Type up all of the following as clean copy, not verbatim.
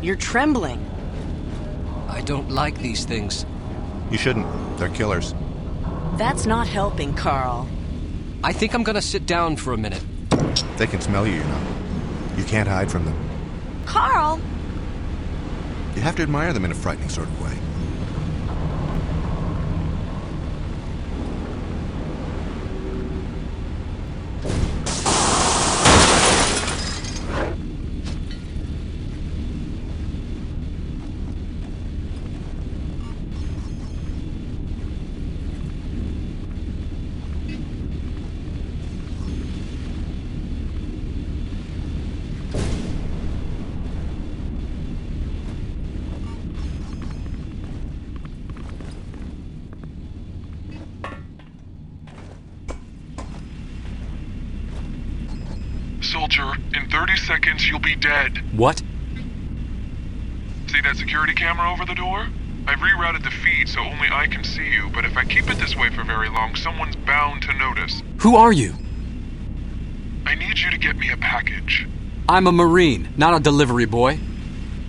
You're trembling. I don't like these things. You shouldn't. They're killers. That's not helping, Carl. I think I'm gonna sit down for a minute. They can smell you, you know. You can't hide from them. Carl! You have to admire them in a frightening sort of way. Soldier, in 30 seconds you'll be dead. What? See that security camera over the door? I've rerouted the feed so only I can see you, but if I keep it this way for very long, someone's bound to notice. Who are you? I need you to get me a package. I'm a Marine, not a delivery boy.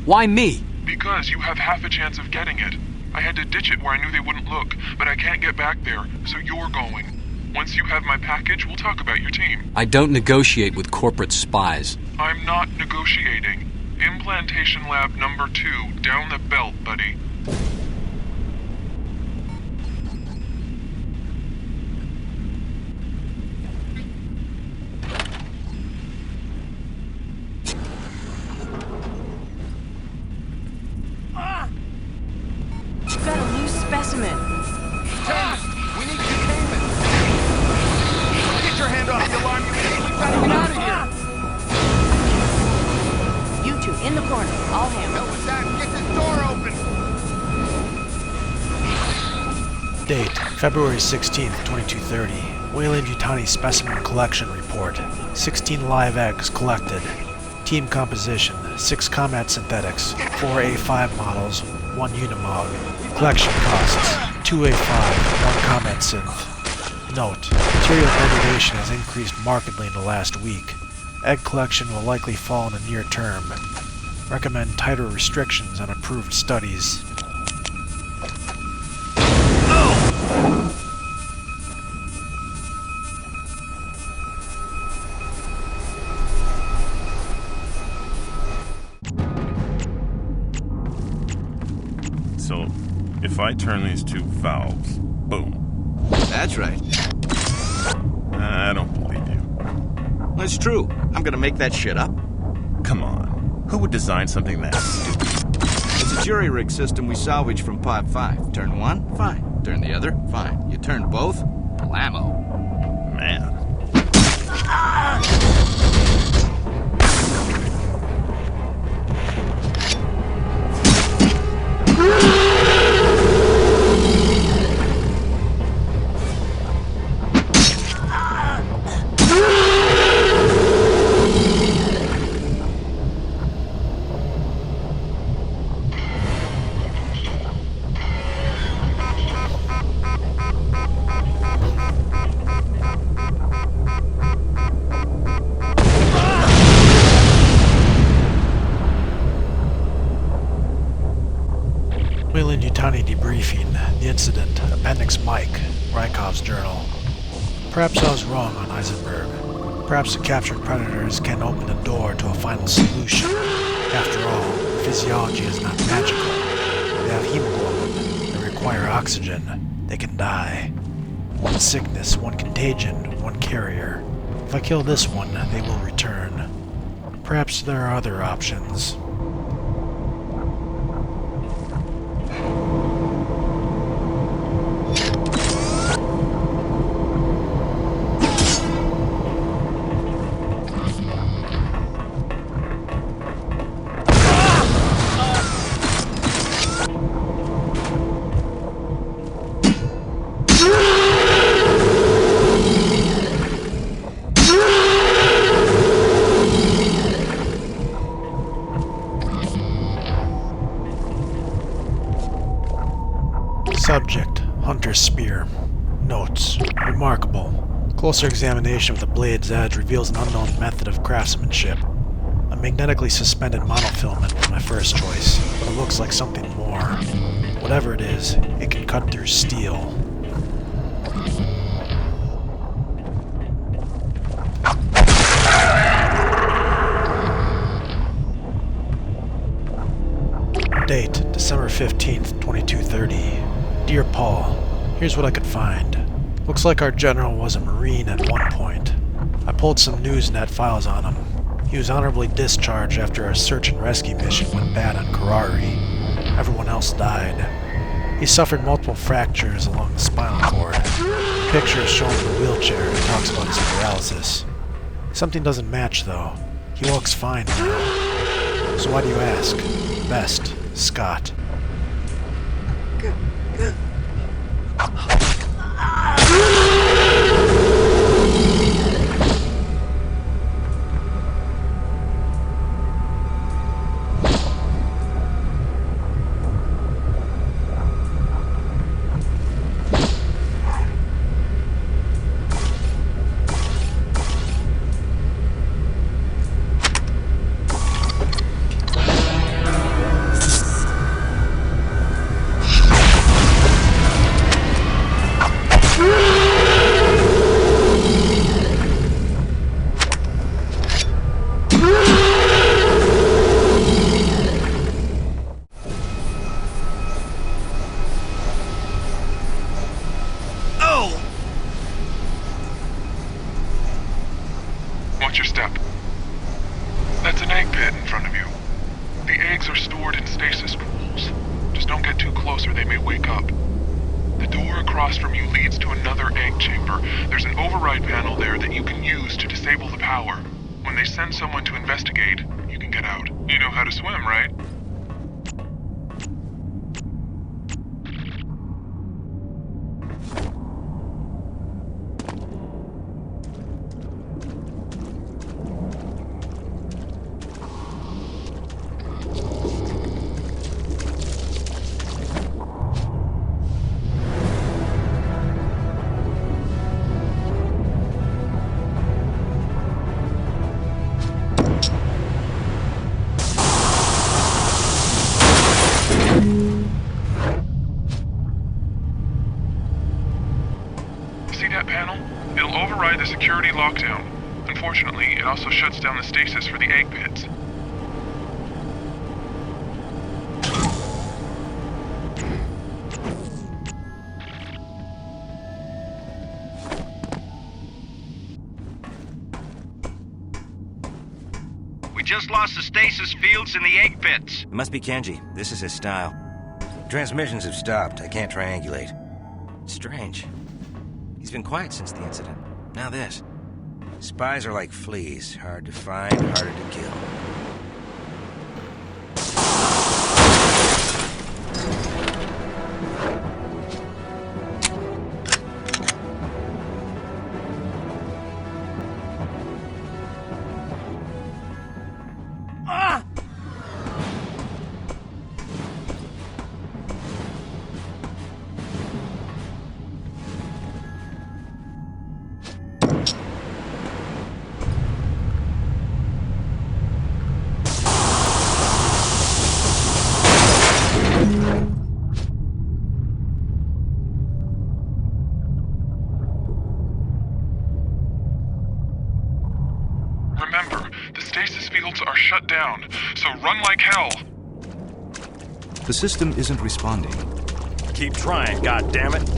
Why me? Because you have half a chance of getting it. I had to ditch it where I knew they wouldn't look, but I can't get back there, so you're going. Once you have my package, we'll talk about your team. I don't negotiate with corporate spies. I'm not negotiating. Implantation lab number 2, down the belt, buddy. You've got a loose specimen. We need containment! Get your hand off the alarm, you idiot! We've got to get out of here! You two, in the corner. I'll handle Hell with that! Get this door open! Date, February 16th, 2230. Weyland-Yutani Specimen Collection Report. 16 live eggs collected. Team composition, 6 Combat Synthetics, 4 A5 models, 1 Unimog. Collection costs, 2 A5, 1 Combat Synth. Note, material degradation has increased markedly in the last week. Egg collection will likely fall in the near term. Recommend tighter restrictions on approved studies. So, if I turn these 2 valves, boom. That's right. I don't believe you. That's true. I'm gonna make that shit up. Come on. Who would design something that stupid? It's a jury rig system we salvaged from Pod 5. Turn one, fine. Turn the other, fine. You turn both, blammo. Man. Weyland-Yutani debriefing. The incident. Appendix Mike. Rykov's journal. Perhaps I was wrong on Eisenberg. Perhaps the captured predators can open the door to a final solution. After all, physiology is not magical. They have hemoglobin. They require oxygen. They can die. One sickness, one contagion, one carrier. If I kill this one, they will return. Perhaps there are other options. Subject, Hunter's Spear. Notes. Remarkable. Closer examination of the blade's edge reveals an unknown method of craftsmanship. A magnetically suspended monofilament was my first choice, but it looks like something more. Whatever it is, it can cut through steel. Date, December 15th, 2230. Dear Paul, here's what I could find. Looks like our general was a Marine at one point. I pulled some Newsnet files on him. He was honorably discharged after a search and rescue mission went bad on Karari. Everyone else died. He suffered multiple fractures along the spinal cord. The picture is shown in a wheelchair and talks about his paralysis. Something doesn't match, though. He walks fine now. So why do you ask? Best, Scott. Watch your step. That's an egg pit in front of you. The eggs are stored in stasis pools. Just don't get too close or they may wake up. The door across from you leads to another egg chamber. There's an override panel there that you can use to disable the power. When they send someone to investigate, you can get out. You know how to swim, right? See that panel? It'll override the security lockdown. Unfortunately, it also shuts down the stasis for the egg pits. We just lost the stasis fields in the egg pits. It must be Kenji. This is his style. Transmissions have stopped. I can't triangulate. Strange. He's been quiet since the incident. Now this. Spies are like fleas. Hard to find, harder to kill. Remember, the stasis fields are shut down, so run like hell. The system isn't responding. Keep trying, goddammit.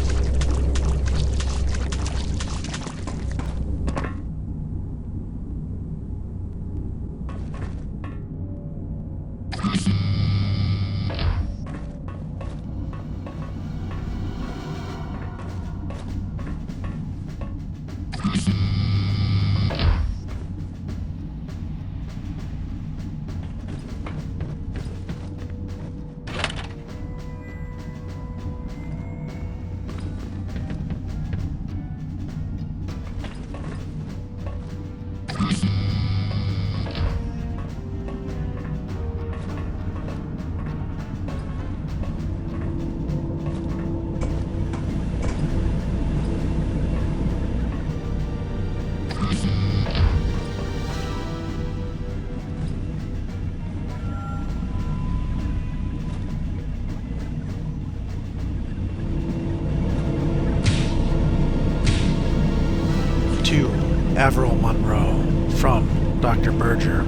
Dr. Berger.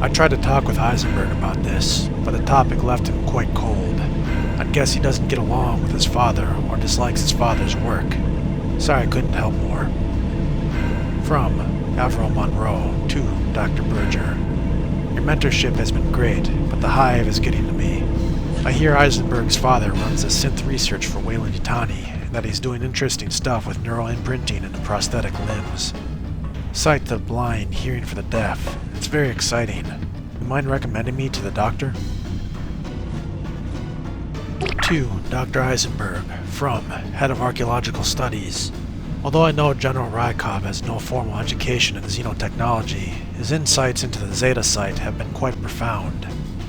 I tried to talk with Heisenberg about this, but the topic left him quite cold. I'd guess he doesn't get along with his father or dislikes his father's work. Sorry I couldn't help more. From Avril Monroe to Dr. Berger. Your mentorship has been great, but the hive is getting to me. I hear Heisenberg's father runs the synth research for Weyland-Yutani, and that he's doing interesting stuff with neural imprinting into prosthetic limbs. Sight to the blind, hearing for the deaf. It's very exciting. You mind recommending me to the doctor? To Dr. Heisenberg, from Head of Archaeological Studies. Although I know General Rykov has no formal education in xenotechnology, his insights into the Zeta site have been quite profound.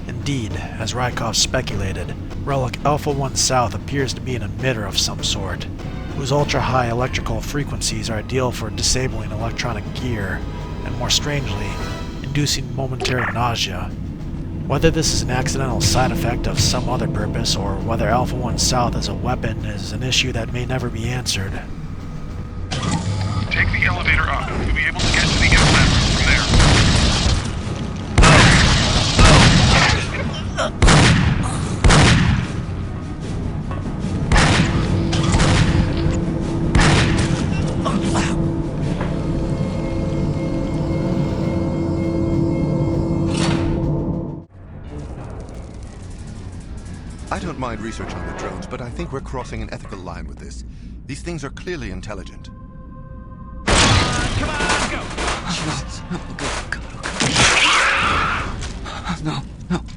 Indeed, as Rykov speculated, Relic Alpha-1 South appears to be an emitter of some sort, whose ultra-high electrical frequencies are ideal for disabling electronic gear, and more strangely, inducing momentary nausea. Whether this is an accidental side effect of some other purpose, or whether Alpha-1 South is a weapon, is an issue that may never be answered. Take the elevator up. You'll be able to get to the implant room from there. I don't mind research on the drones, but I think we're crossing an ethical line with this. These things are clearly intelligent. Come on, go! Jesus. Oh, God.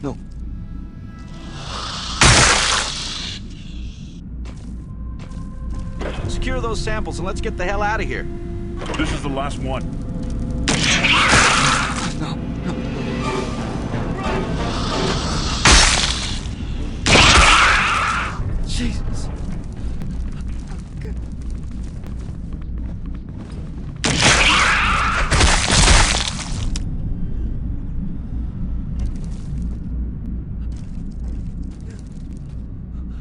No. Secure those samples and let's get the hell out of here. This is the last one. No. Jesus.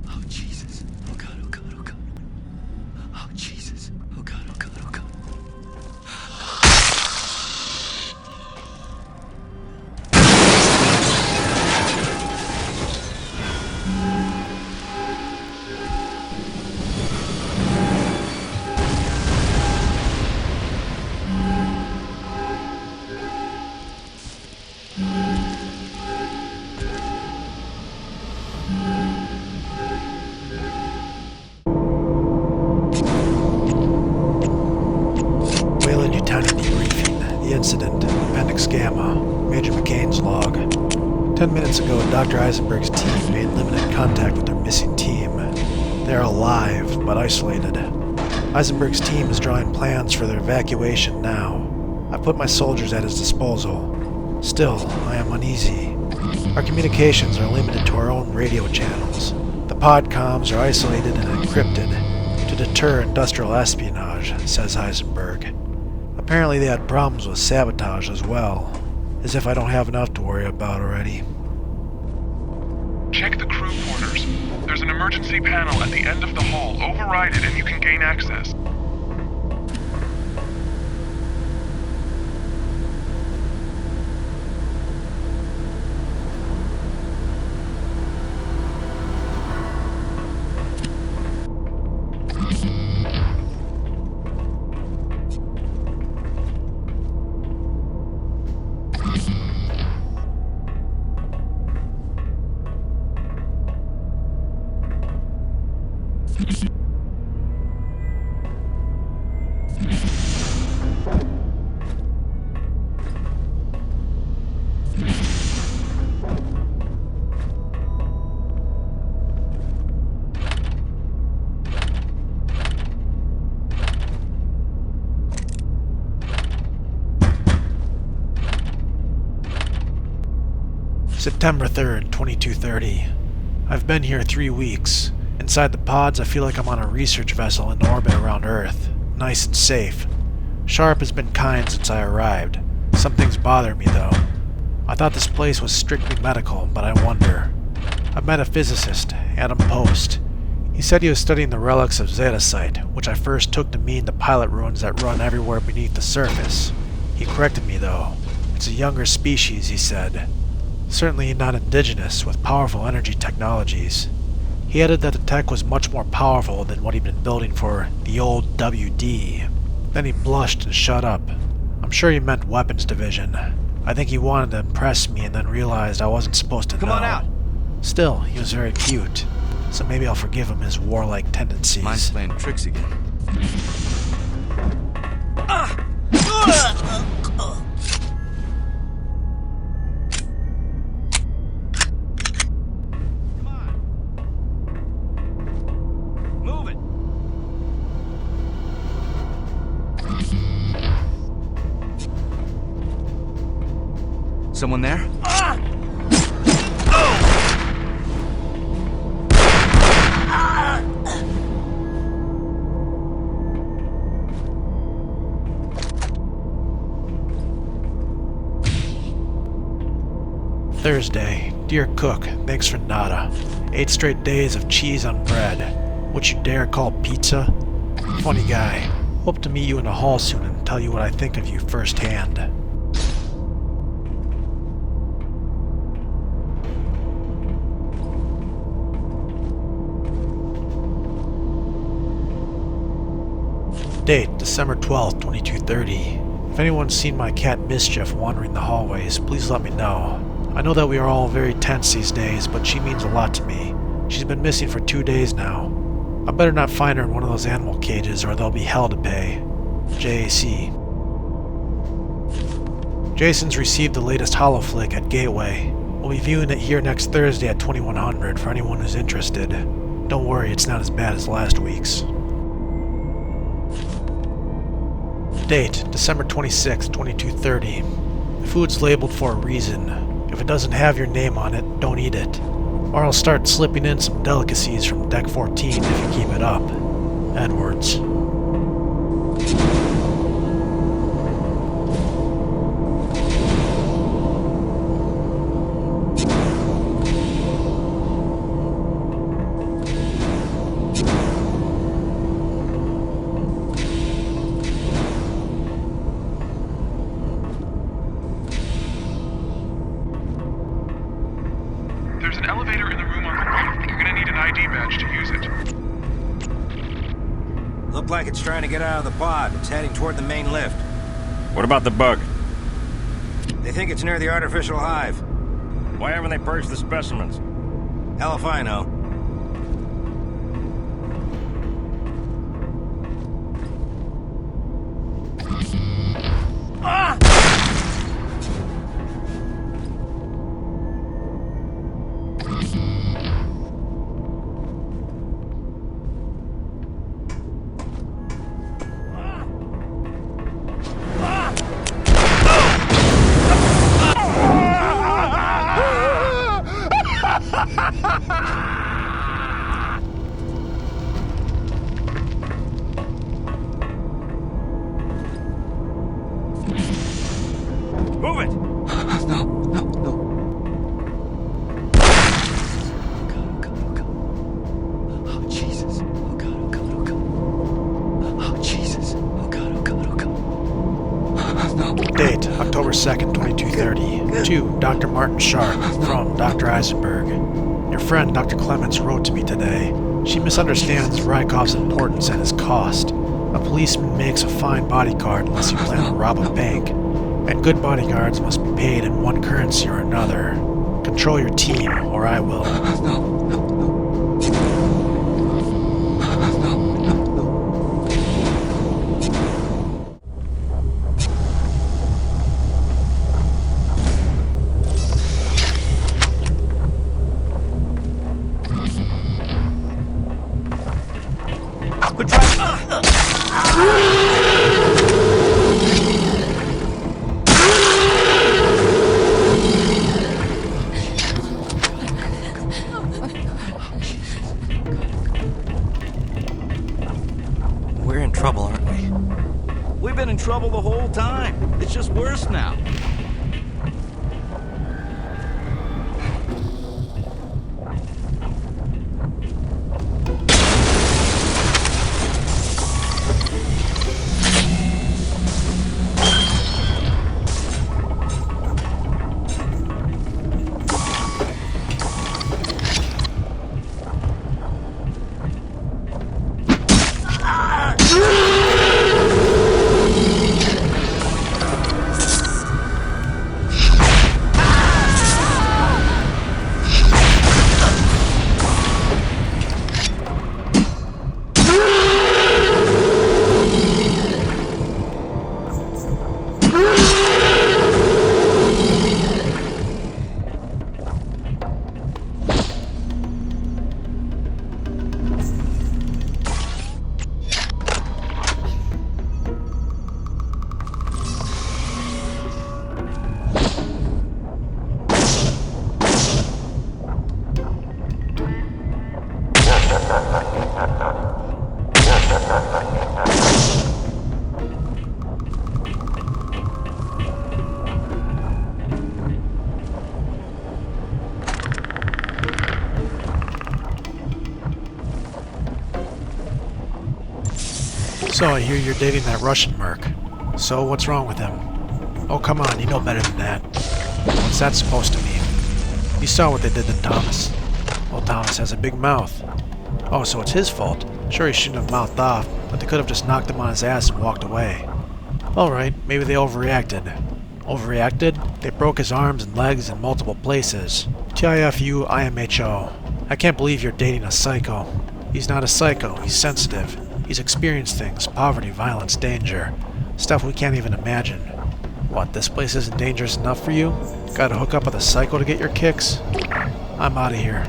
Oh, Jesus. Oh, God. Oh, God. Oh, God. Oh, Jesus. Oh, God. Oh, God. Oh, God. Weyland-Yutani debriefing. The incident. Appendix Gamma. Major McCain's log. 10 minutes ago, Dr. Heisenberg's team made limited contact with their missing team. They are alive, but isolated. Heisenberg's team is drawing plans for their evacuation now. I put my soldiers at his disposal. Still, I am uneasy. Our communications are limited to our own radio channels. The pod comms are isolated and encrypted to deter industrial espionage, says Heisenberg. Apparently they had problems with sabotage as well. As if I don't have enough to worry about already. Check the crew quarters. There's an emergency panel at the end of the hall. Override it and you can gain access. September 3rd, 2230. I've been here 3 weeks. Inside the pods, I feel like I'm on a research vessel in orbit around Earth. Nice and safe. Sharp has been kind since I arrived. Some things bother me, though. I thought this place was strictly medical, but I wonder. I've met a physicist, Adam Post. He said he was studying the relics of Zeta Site, which I first took to mean the pilot ruins that run everywhere beneath the surface. He corrected me, though. It's a younger species, he said. Certainly not indigenous, with powerful energy technologies. He added that the tech was much more powerful than what he'd been building for the old WD. Then he blushed and shut up. I'm sure he meant weapons division. I think he wanted to impress me and then realized I wasn't supposed to know. Come on out. Still, he was very cute, so maybe I'll forgive him his warlike tendencies. Mine's playing tricks again. Come on. Move it. Someone there? Thursday. Dear cook, thanks for nada. 8 straight days of cheese on bread. What you dare call pizza? Funny guy. Hope to meet you in the hall soon and tell you what I think of you firsthand. Date, December 12th, 2230. If anyone's seen my cat Mischief wandering the hallways, please let me know. I know that we are all very tense these days, but she means a lot to me. She's been missing for 2 days now. I better not find her in one of those animal cages or there'll be hell to pay. JAC. Jason's received the latest holoflick at Gateway. We'll be viewing it here next Thursday at 2100 for anyone who's interested. Don't worry, it's not as bad as last week's. Date, December 26, 2230. The food's labeled for a reason. If it doesn't have your name on it, don't eat it. Or I'll start slipping in some delicacies from Deck 14 if you keep it up. Edwards. There's an elevator in the room on the right. You're gonna need an ID badge to use it. Look like it's trying to get out of the pod. It's heading toward the main lift. What about the bug? They think it's near the artificial hive. Why haven't they purged the specimens? Hell if I know. Move it! No. Oh, Jesus. Oh, God. Oh, Jesus. Oh, God. No. Date, October 2nd, 2230. To Dr. Martin Sharp, from Dr. Eisenberg. Your friend, Dr. Clements, wrote to me today. She misunderstands Rykov's importance and his cost. A policeman makes a fine bodyguard unless you plan to rob a bank. And good bodyguards must be paid in one currency or another. Control your team, or I will. No. Quit trying. So I hear you're dating that Russian merc. So what's wrong with him? Oh, come on, you know better than that. What's that supposed to mean? You saw what they did to Thomas. Well, Thomas has a big mouth. Oh, so it's his fault. Sure, he shouldn't have mouthed off, but they could have just knocked him on his ass and walked away. Alright, maybe they overreacted. Overreacted? They broke his arms and legs in multiple places. TIFU IMHO. I can't believe you're dating a psycho. He's not a psycho, he's sensitive. He's experienced things, poverty, violence, danger. Stuff we can't even imagine. What, this place isn't dangerous enough for you? Gotta hook up with a psycho to get your kicks? I'm out of here.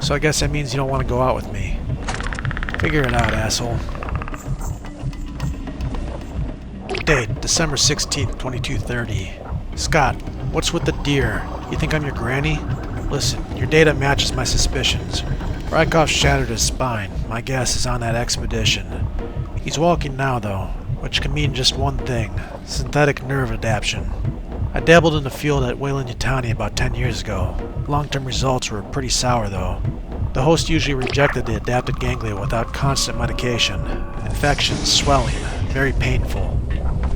So I guess that means you don't want to go out with me. Figure it out, asshole. Date, December 16th, 2230. Scott, what's with the deer? You think I'm your granny? Listen, your data matches my suspicions. Rykov shattered his spine. My guess is on that expedition. He's walking now, though, which can mean just one thing. Synthetic nerve adaptation. I dabbled in the field at Weyland-Yutani about 10 years ago. Long-term results were pretty sour, though. The host usually rejected the adapted ganglia without constant medication. Infections, swelling, very painful.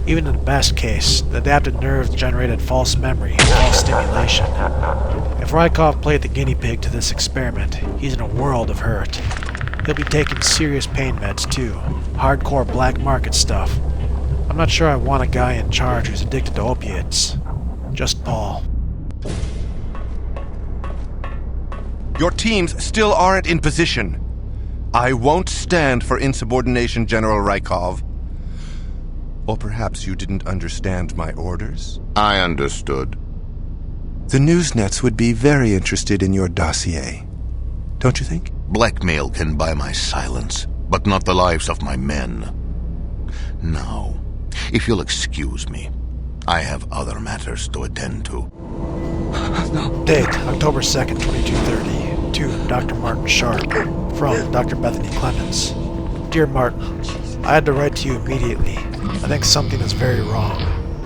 Even in the best case, the adapted nerves generated false memory, false stimulation. If Rykov played the guinea pig to this experiment, he's in a world of hurt. He'll be taking serious pain meds too. Hardcore black market stuff. I'm not sure I want a guy in charge who's addicted to opiates. Just Paul. Your teams still aren't in position. I won't stand for insubordination, General Rykov. Or perhaps you didn't understand my orders? I understood. The Newsnets would be very interested in your dossier. Don't you think? Blackmail can buy my silence, but not the lives of my men. Now, if you'll excuse me, I have other matters to attend to. Date, October 2nd, 2230. To Dr. Martin Sharp. From Dr. Bethany Clemens. Dear Martin, I had to write to you immediately. I think something is very wrong.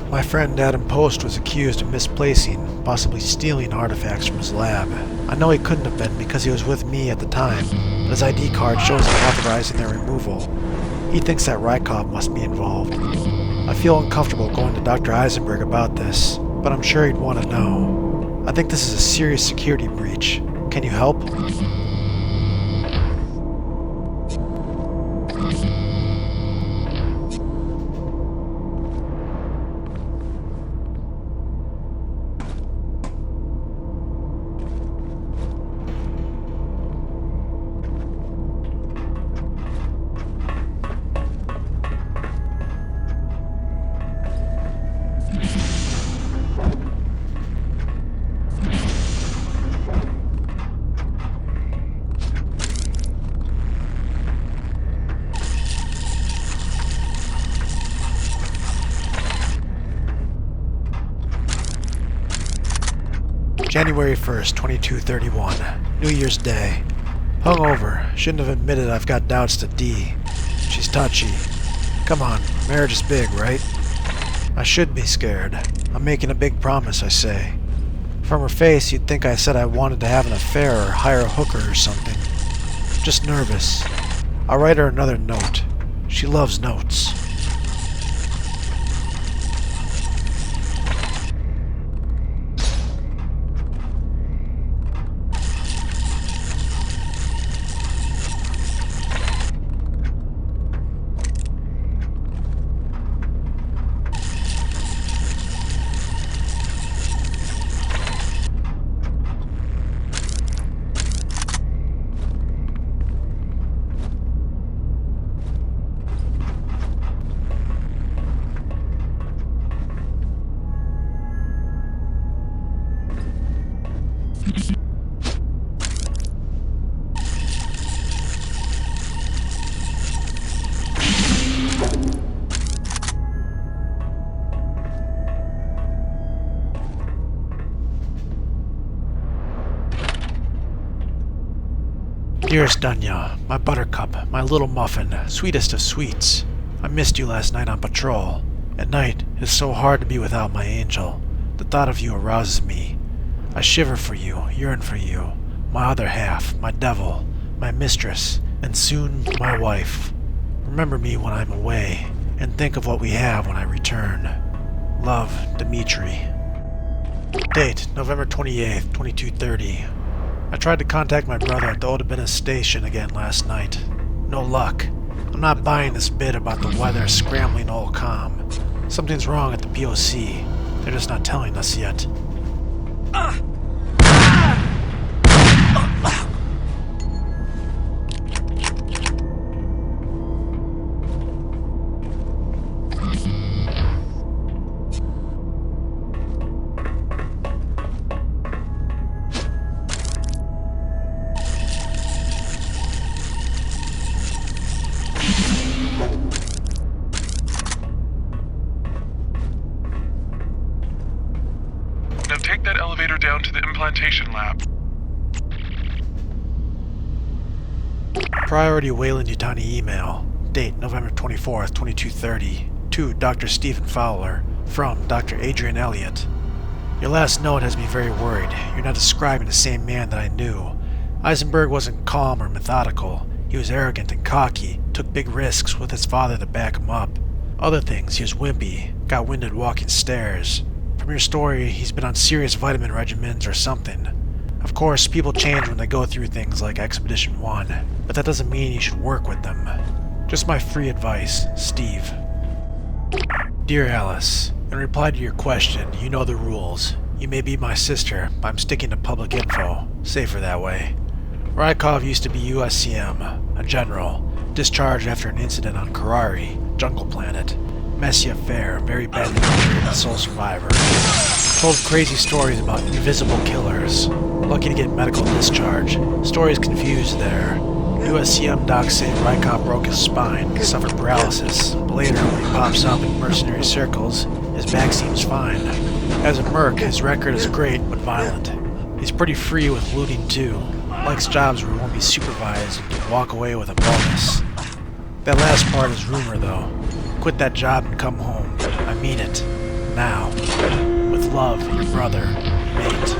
My friend Adam Post was accused of misplacing, possibly stealing artifacts from his lab. I know he couldn't have been because he was with me at the time, but his ID card shows him authorizing their removal. He thinks that Rykov must be involved. I feel uncomfortable going to Dr. Eisenberg about this, but I'm sure he'd want to know. I think this is a serious security breach. Can you help? January 1st, 2231. New Year's Day. Hungover. Shouldn't have admitted I've got doubts to Dee. She's touchy. Come on, marriage is big, right? I should be scared. I'm making a big promise, I say. From her face, you'd think I said I wanted to have an affair or hire a hooker or something. Just nervous. I'll write her another note. She loves notes. Dearest Dunya, my buttercup, my little muffin, sweetest of sweets. I missed you last night on patrol. At night, it's so hard to be without my angel. The thought of you arouses me. I shiver for you, yearn for you. My other half, my devil, my mistress, and soon my wife. Remember me when I'm away, and think of what we have when I return. Love, Dimitri. Date, November 28th, 2230. I tried to contact my brother at the Odabina station again last night. No luck. I'm not buying this bit about the weather scrambling old comm. Something's wrong at the POC. They're just not telling us yet. Now take that elevator down to the implantation lab. Priority Weyland-Yutani email. Date November 24th, 2230. To Dr. Stephen Fowler. From Dr. Adrian Elliott. Your last note has me very worried. You're not describing the same man that I knew. Eisenberg wasn't calm or methodical. He was arrogant and cocky, took big risks with his father to back him up. Other things, he was wimpy, got winded walking stairs. From your story, he's been on serious vitamin regimens or something. Of course, people change when they go through things like Expedition 1, but that doesn't mean you should work with them. Just my free advice, Steve. Dear Alice, in reply to your question, you know the rules. You may be my sister, but I'm sticking to public info. Safer that way. Rykov used to be USCM, a general, discharged after an incident on Karari, jungle planet. Messy affair, very badly injured, and sole survivor. Told crazy stories about invisible killers. Lucky to get medical discharge. Stories confused there. USCM docs say Rykov broke his spine, suffered paralysis. Later, when he pops up in mercenary circles, his back seems fine. As a merc, his record is great, but violent. He's pretty free with looting too. Likes jobs where he won't be supervised and can walk away with a bonus. That last part is rumor though. Quit that job and come home. I mean it. Now. With love, your brother, Mate.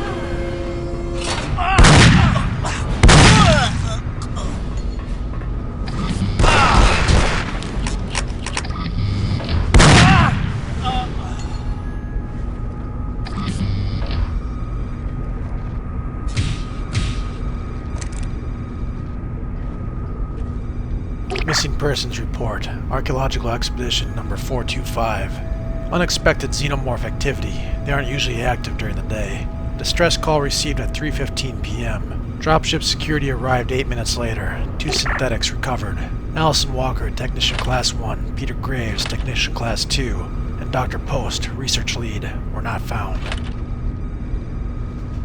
Missing Persons Report, Archaeological Expedition number 425. Unexpected xenomorph activity. They aren't usually active during the day. Distress call received at 3:15 p.m. Dropship security arrived 8 minutes later. 2 synthetics recovered. Allison Walker, Technician Class 1, Peter Graves, Technician Class 2, and Dr. Post, Research Lead, were not found.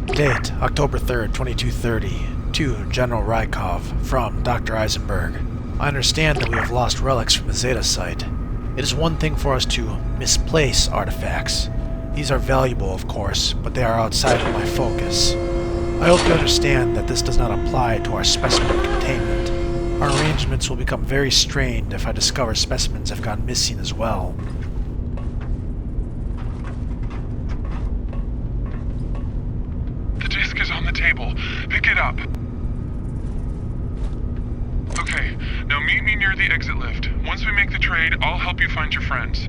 Date, October 3rd, 2230. To General Rykov, from Dr. Eisenberg. I understand that we have lost relics from the Zeta site. It is one thing for us to misplace artifacts. These are valuable, of course, but they are outside of my focus. I hope you understand that this does not apply to our specimen containment. Our arrangements will become very strained if I discover specimens have gone missing as well. The disc is on the table. Pick it up. Okay, now meet me near the exit lift. Once we make the trade, I'll help you find your friends.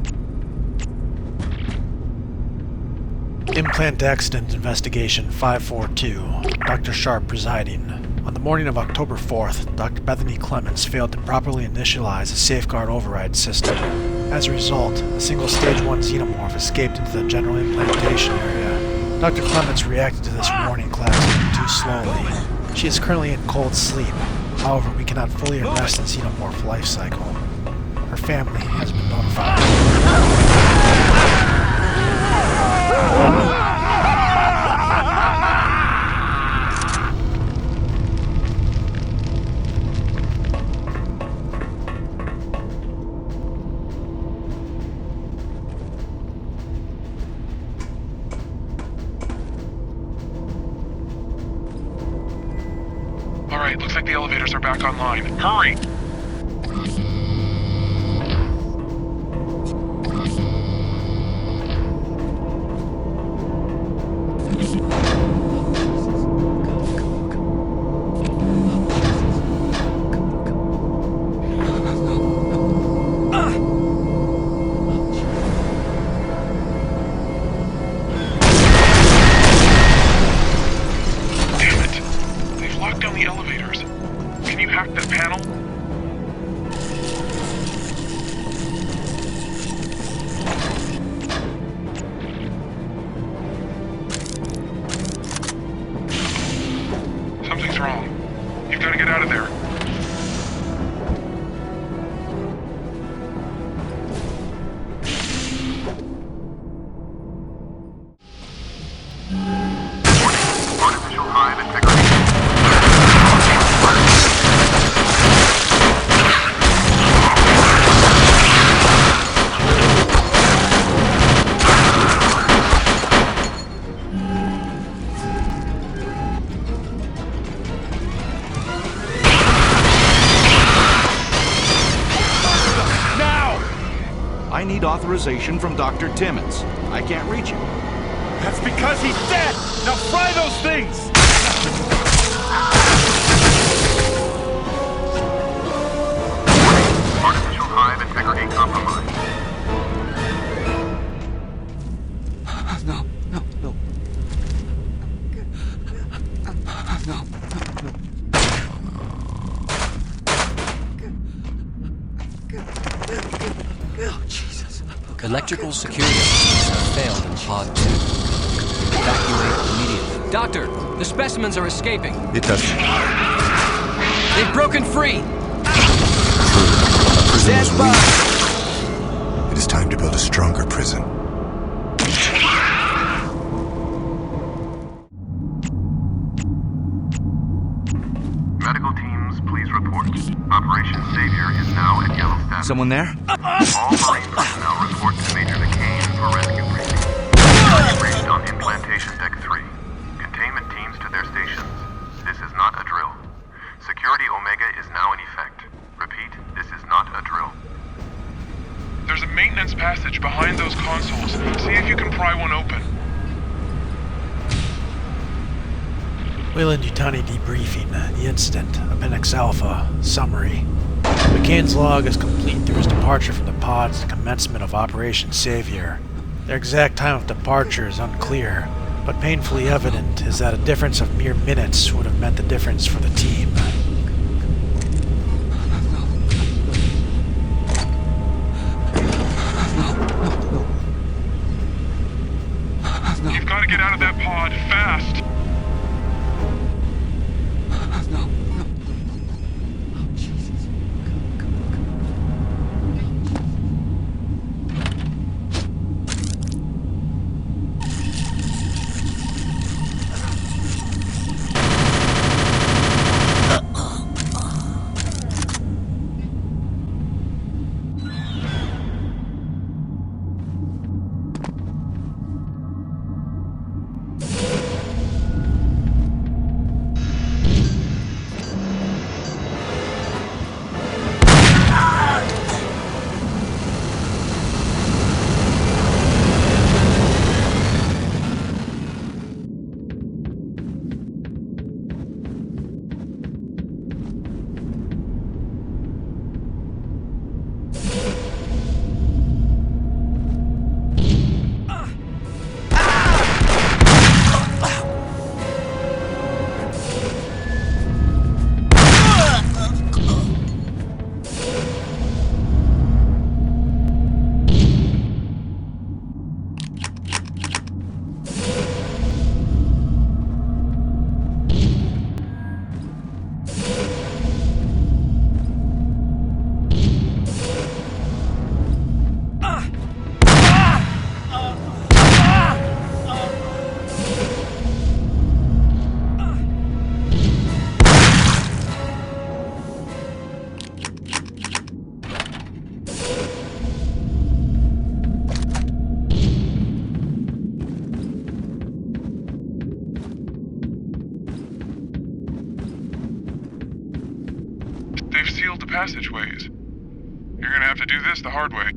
Implant Accident Investigation 542. Dr. Sharp presiding. On the morning of October 4th, Dr. Bethany Clements failed to properly initialize a safeguard override system. As a result, a single Stage 1 xenomorph escaped into the general implantation area. Dr. Clements reacted to this warning class too slowly. She is currently in cold sleep. However, we cannot fully arrest the xenomorph life cycle. Her family has been notified. Alright, looks like the elevators are back online. Hurry! strong. You've got to get out of there. Artificial hive integrity. I need authorization from Dr. Timmons. I can't reach him. That's because he's dead! Now fry those things! Artificial hive integrity compromised. No. Oh, Jesus. Okay. Electrical security systems have failed in Pod 2. Evacuate immediately. Doctor, the specimens are escaping. It doesn't. They've broken free! A prison was weak. It is time to build a stronger prison. Medical teams, please report. Operation Savior is now at yellow status. Someone there? All Marine personnel report to Major McCain for rescue briefing. Target reached on implantation deck 3. Containment teams to their stations. This is not a drill. Security Omega is now in effect. Repeat, this is not a drill. There's a maintenance passage behind those consoles. See if you can pry one open. Weyland-Yutani debriefing. The incident. Appendix Alpha. Summary. McCain's log is complete through his departure from the pods and commencement of Operation Savior. Their exact time of departure is unclear, but painfully evident is that a difference of mere minutes would have meant the difference for the team. You've got to get out of that pod, fast! They've sealed the passageways. You're gonna have to do this the hard way.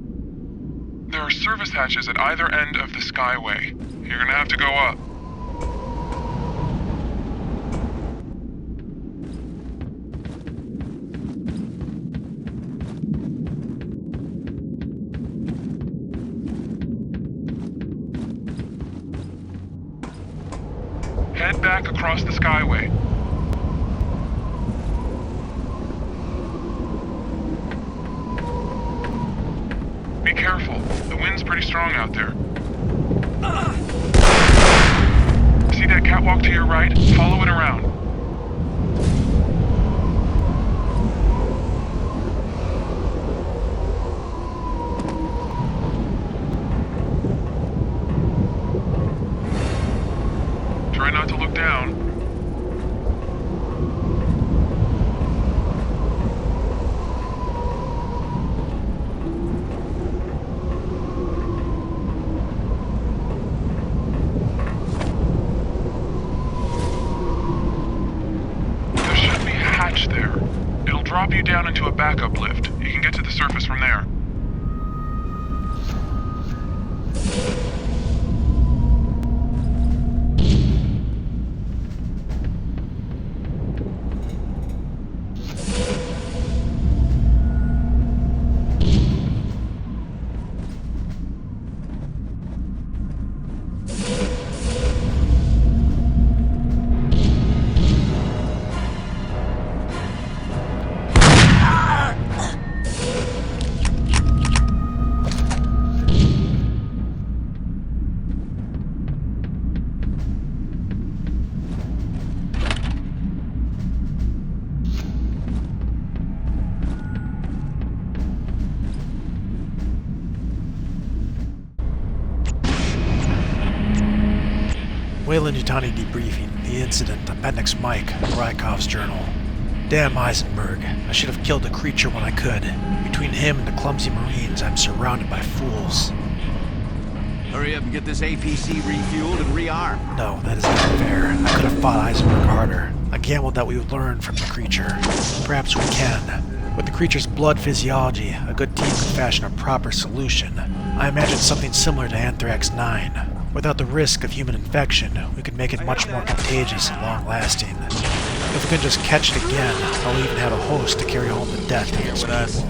There are service hatches at either end of the skyway. You're gonna have to go up. Head back across the skyway. Be careful. The wind's pretty strong out there. See that catwalk to your right? Follow it around. Try not to look down. There should be a hatch there. It'll drop you down into a backup lift. You can get to the surface from there. Weyland-Yutani debriefing. The incident. Appendix Mike. Rykov's journal. Damn Eisenberg. I should have killed the creature when I could. Between him and the clumsy Marines, I'm surrounded by fools. Hurry up and get this APC refueled and rearmed. No, that is not fair. I could have fought Eisenberg harder. I gambled that we would learn from the creature. Perhaps we can. With the creature's blood physiology, a good team could fashion a proper solution. I imagine something similar to Anthrax 9. Without the risk of human infection, we could make it much more contagious and long-lasting. If we can just catch it again, I'll even have a host to carry home the death of its people.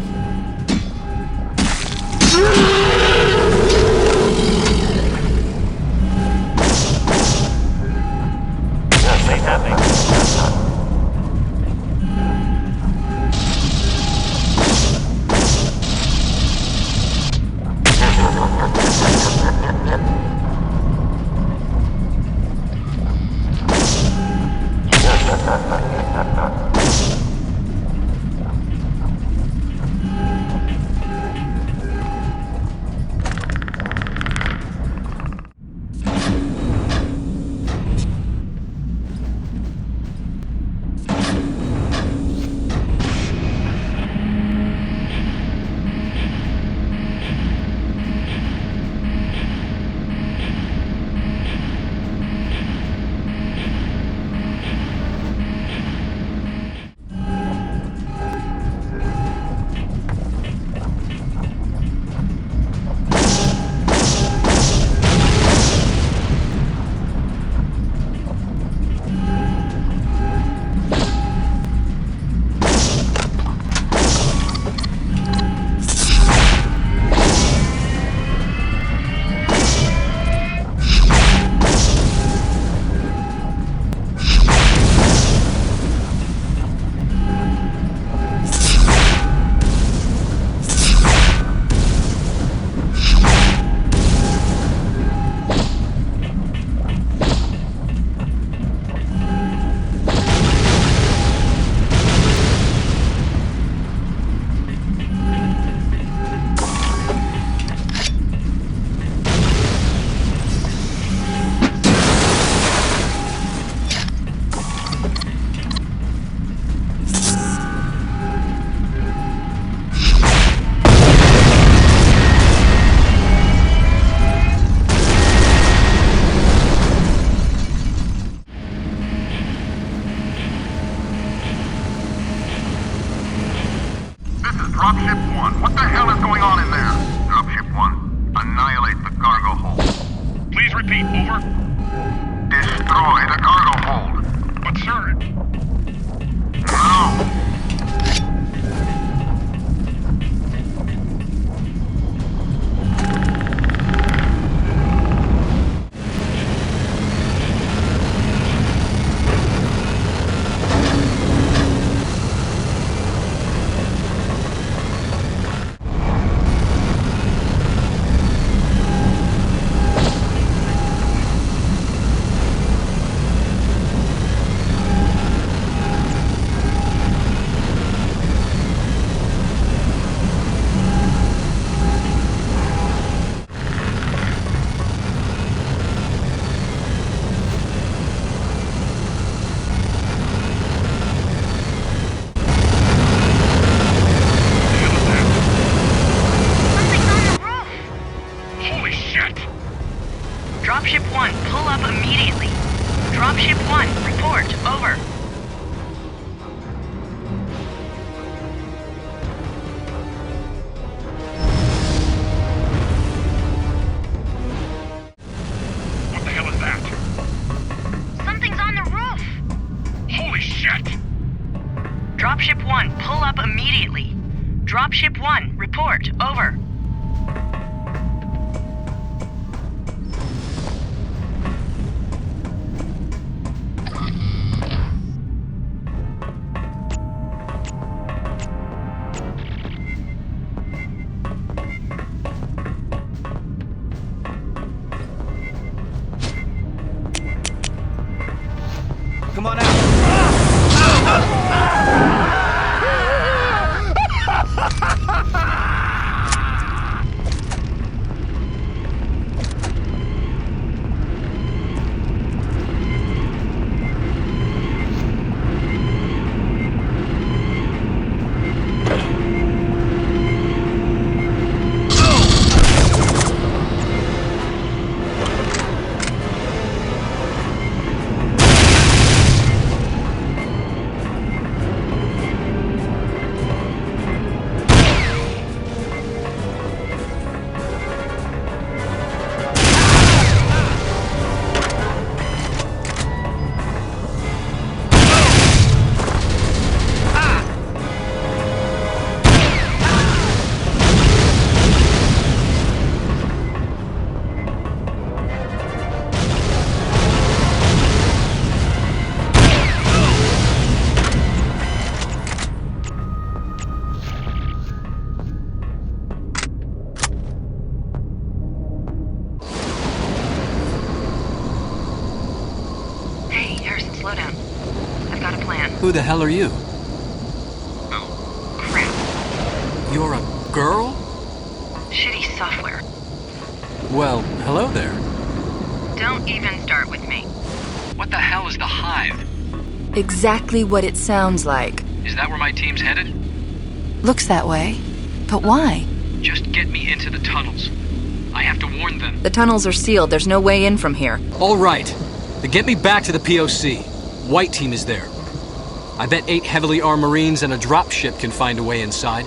Dropship 1, what the hell is going on in there? Dropship 1, annihilate the cargo hold. Please repeat, over. Destroy the cargo hold. But sir... No! Dropship 1, report. Over. What the hell is that? Something's on the roof. Holy shit! Dropship 1, pull up immediately. Dropship 1, report. Over. Come on out. Slow down. I've got a plan. Who the hell are you? Oh, crap. You're a girl? Shitty software. Well, hello there. Don't even start with me. What the hell is the Hive? Exactly what it sounds like. Is that where my team's headed? Looks that way. But why? Just get me into the tunnels. I have to warn them. The tunnels are sealed. There's no way in from here. All right. Then get me back to the POC. White team is there. I bet 8 heavily armed Marines and a dropship can find a way inside.